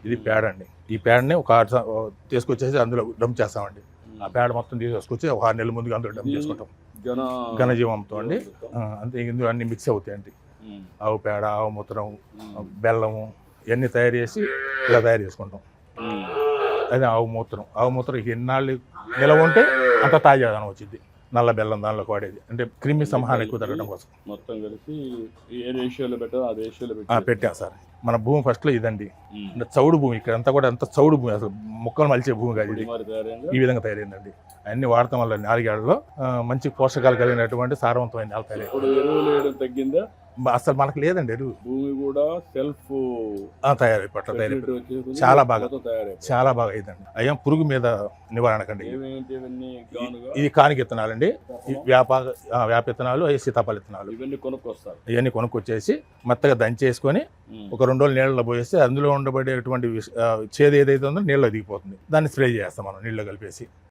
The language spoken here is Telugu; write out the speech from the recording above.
ఇది పేడ అండి. ఈ పేడని ఒక తీసుకొచ్చేసి అందులో డంప్ చేస్తామండి. ఆ పేడ మొత్తం తీసుకొచ్చి ఒక 6 నెలల ముందుగా అందులో డంప్ చేసుకుంటాం. ఘనజీవంతో అండి. అంతే ఇందులో అన్ని మిక్స్ అవుతాయండి. ఆవు పేడ, ఆవు మూత్రం, బెల్లము ఇవన్నీ తయారు చేసి ఇలా తయారు చేసుకుంటాం. అదే ఆవు మూత్రం. ఆవు మూత్రం ఎన్నాళ్ళు నిలవ ఉంటే అంత తాజాదనం వచ్చింది. నల్ల బెల్లం దానిలో వాడేది అంటే క్రిమి సంహారం ఎక్కువ తగ్గడం కోసం. మొత్తం కలిసి ఏ రేషియోలో పెట్టారో ఆ రేషియోలో పెట్టాం సార్. మన భూమి ఫస్ట్లో ఇదండి. అంటే చౌడు భూమి, ఇక్కడ అంతా కూడా అంత చౌడు భూమి, అసలు మొక్కలు మలిచే భూమి కాదు ఇది. ఈ విధంగా తయారైందండి. అన్ని వాడటం వల్ల 4 ఏళ్లలో మంచి పోషకాలు కలిగినటువంటి సారవంతమైన నేల తయారైంది. తగ్గిందా? అసలు మనకు లేదండి ఎరువు. భూమి కూడా సెల్ఫ్ తయారైపోయి చాలా బాగా అయిందండి. అయ్యాం పురుగు మీద నివారణకండి. ఇది కానిక విత్తనాలండి, వేప విత్తనాలు, సీతాఫల విత్తనాలు ఇవన్నీ కొనుక్కొచ్చేసి మెత్తగా దంచేసుకొని ఒక 2 రోజులు నీళ్ళలో పోయేస్తే అందులో ఉండబడేటువంటి చేదు ఏదైతే ఉందో నీళ్ళలో దిగిపోతుంది. దాన్ని స్ప్రే చేస్తాం మనం నీళ్ళలో కలిపేసి.